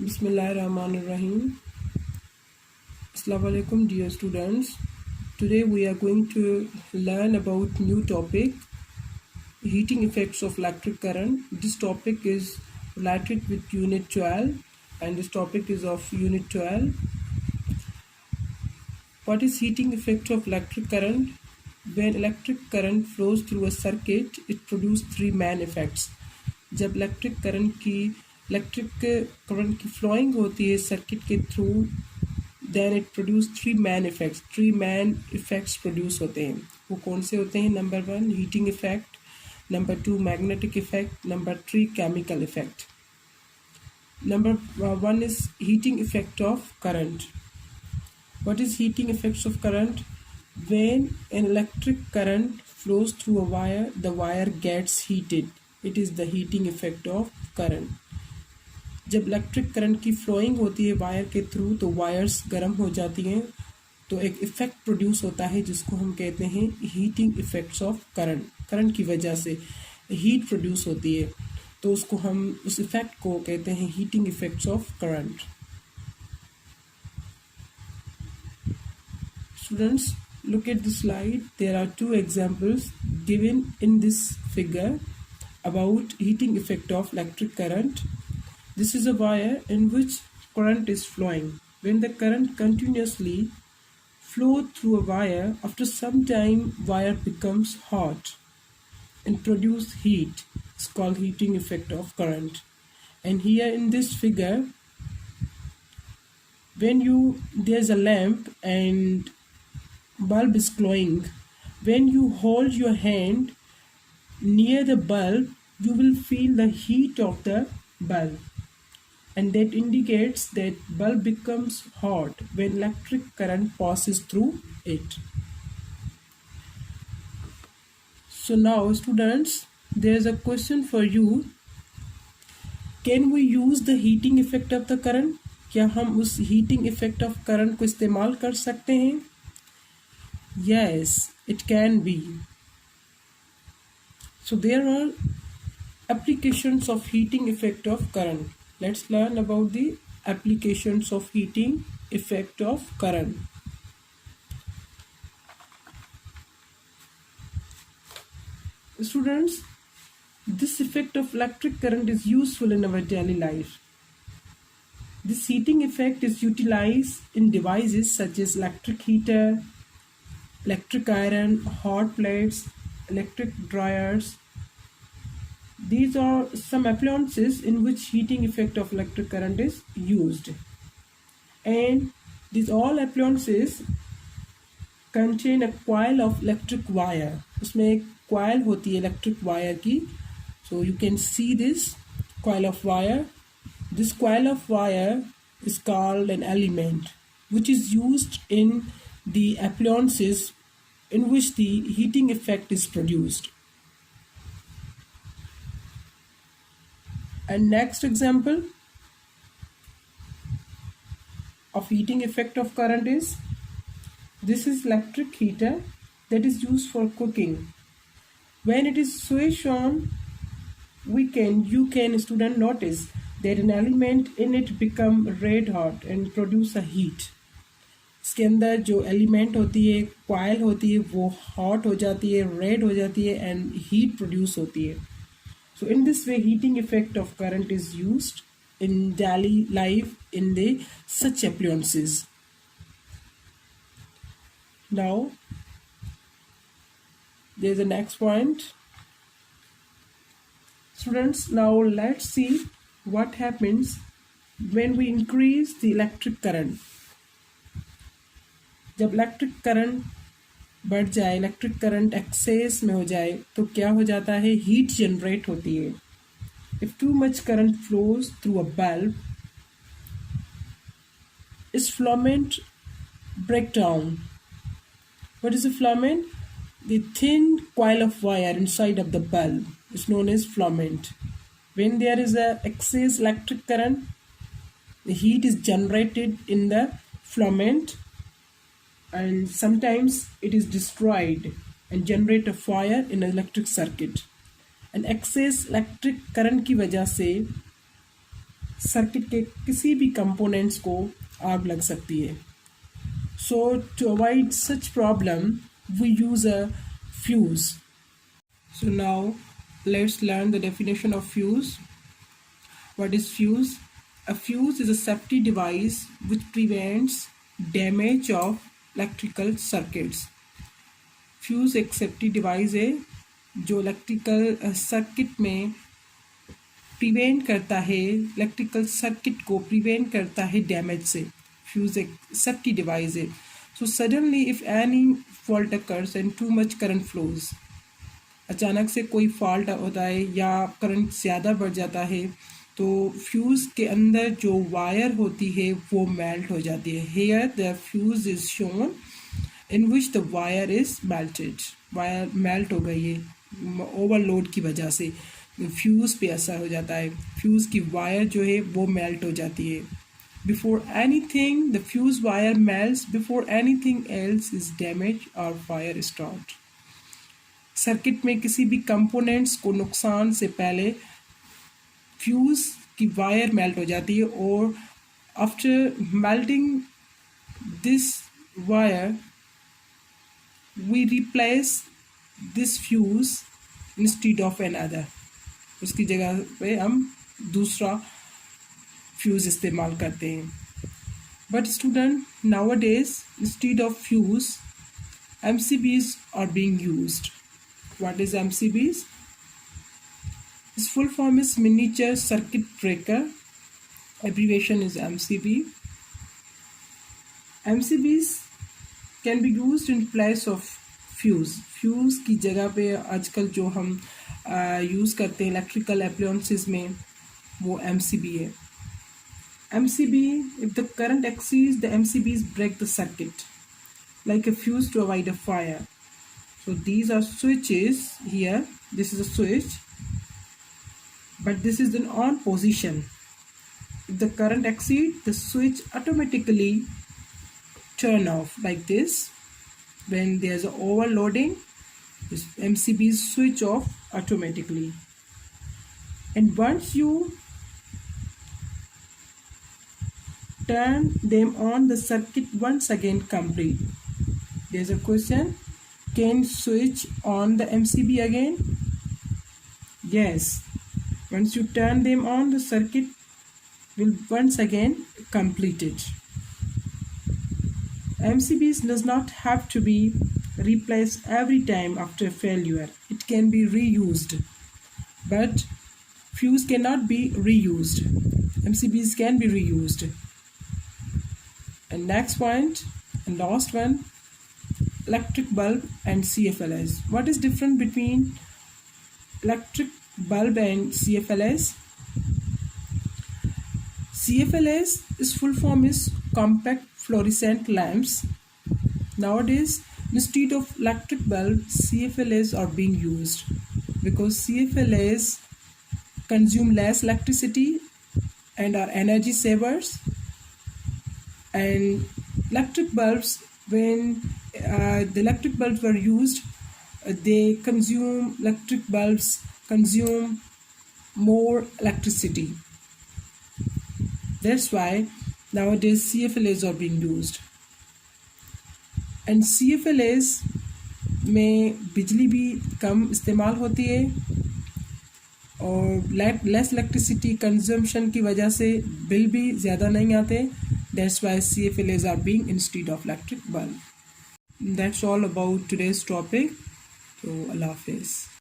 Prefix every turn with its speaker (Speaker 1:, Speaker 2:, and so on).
Speaker 1: Bismillahirrahmanirrahim. Assalamu alaikum dear students. Today we are going to learn about new topic, heating effects of electric current. This topic is related with unit 12 and this topic is of unit 12. What is heating effect of electric current? When electric current flows through a circuit, it produces three main effects. जब electric current की flowing होती है circuit के through, then it produce three main effects produce होते हैं. वो कौन से होते हैं? Number 1 heating effect, number 2 magnetic effect, number 3 chemical effect. Number 1 is heating effect of current. What is heating effects of current? When an electric current flows through a wire, the wire gets heated. It is the heating effect of current. जब electric current की flowing होती है wire के through तो wires गर्म हो जाती हैं, तो एक इफेक्ट प्रोड्यूस होता है जिसको हम कहते हैं heating effects of current. Current की वजह से हीट प्रोड्यूस होती है, तो उसको हम उस इफेक्ट को कहते हैं heating effects of current. Students, look at the slide. There are two examples given in this figure about heating effect of electric current. This is a wire in which current is flowing. When the current continuously flows through a wire, after some time wire becomes hot and produce heat. It's called heating effect of current. And here in this figure, when there's a lamp and bulb is glowing, when you hold your hand near the bulb, you will feel the heat of the bulb, and that indicates that bulb becomes hot when electric current passes through it. So now students, there is a question for you. Can we use the heating effect of the current? क्या हम उस heating effect of current को इस्तेमाल कर सकते हैं? Yes, it can be. So there are applications of heating effect of current. Let's learn about the applications of heating effect of current. Students, this effect of electric current is useful in our daily life. This heating effect is utilized in devices such as electric heater, electric iron, hot plates, electric dryers. These are some appliances in which heating effect of electric current is used. And these all appliances contain a coil of electric wire. उसमें एक coil होती है electric wire की. So you can see this coil of wire. This coil of wire is called an element, which is used in the appliances in which the heating effect is produced. And next example of heating effect of current is, this is electric heater that is used for cooking. When it is switched on, you can student notice that an element in it become red hot and produce a heat. इसके अंदर जो element होती है, coil होती है, वो hot हो जाती है, रेड हो जाती है एंड हीट प्रोड्यूस होती है. So in this way heating effect of current is used in daily life in the such appliances. Now there is a next point. Students, now let's see what happens when we increase the electric current. जब electric current बढ़ जाए, electric current access में हो जाए, तो क्या हो जाता है? हीट जनरेट होती है. If too much current flows through a bulb, इस filament break down. What is a filament? The thin coil of wire inside of the bulb is known as filament. When there is a excess electric current, the heat is generated in the filament, and sometimes it is destroyed and generate a fire in an electric circuit. And excess electric current की वजह से circuit के किसी भी components को आग लग सकती है. So to avoid such problem, we use a fuse. So now let's learn the definition of fuse. What is fuse? A fuse is a safety device which prevents damage of electrical circuits. Fuse एक safety device है जो electrical circuit में prevent करता है, electrical circuit को prevent करता है damage से. फ्यूज एक सेफ्टी डिवाइस है. So suddenly if any fault occurs and to much current flows, अचानक से कोई फॉल्ट होता है या करंट ज़्यादा बढ़ जाता है तो फ्यूज़ के अंदर जो वायर होती है वो मेल्ट हो जाती है. Here the fuse is shown in which the wire is melted. Wire melt हो गई है ओवरलोड की वजह से, फ्यूज़ पे असर हो जाता है. फ्यूज़ की वायर जो है वो मेल्ट हो जाती है. Before anything the fuse wire melts before anything else is damage और फायर स्टार्ट. सर्किट में किसी भी कंपोनेंट्स को नुकसान से पहले फ्यूज़ की वायर मेल्ट हो जाती है और after melting this wire we replace this fuse instead of another. उसकी जगह पे हम दूसरा फ्यूज़ इस्तेमाल करते हैं. But student, nowadays instead of fuse MCBs are being used. What is MCBs? Its full form is miniature circuit breaker. Abbreviation is MCB. MCBs can be used in place of fuse. Fuse की जगह पे आजकल जो हम use करते हैं electrical appliances में वो MCB है. MCB, if the current exceeds, the MCBs break the circuit like a fuse to avoid a fire. So these are switches here. This is a switch, but this is in on position. If the current exceeds, the switch automatically turn off like this. When there's a overloading, this MCBs switch off automatically. And once you turn them on, the circuit once again complete. There's a question, can switch on the MCB again? Yes. Once you turn them on, the circuit will once again complete it. MCBs does not have to be replaced every time after failure. It can be reused, but fuse cannot be reused. MCBs can be reused. And next point and last one, electric bulb and CFLS. What is different between electric bulb and CFLS? CFLS is full form is compact fluorescent lamps. Nowadays, instead of electric bulb, CFLS are being used because CFLS consume less electricity and are energy savers. And electric bulbs, when the electric bulbs were used, electric bulbs consume more electricity. That's why nowadays CFLAs are being used. And CFLAs में बिजली भी कम इस्तेमाल होती है और less electricity consumption की वजह से बिल भी ज़्यादा नहीं आते. That's why CFLAs are being instead of electric bulb. That's all about today's topic. So Allah Hafiz.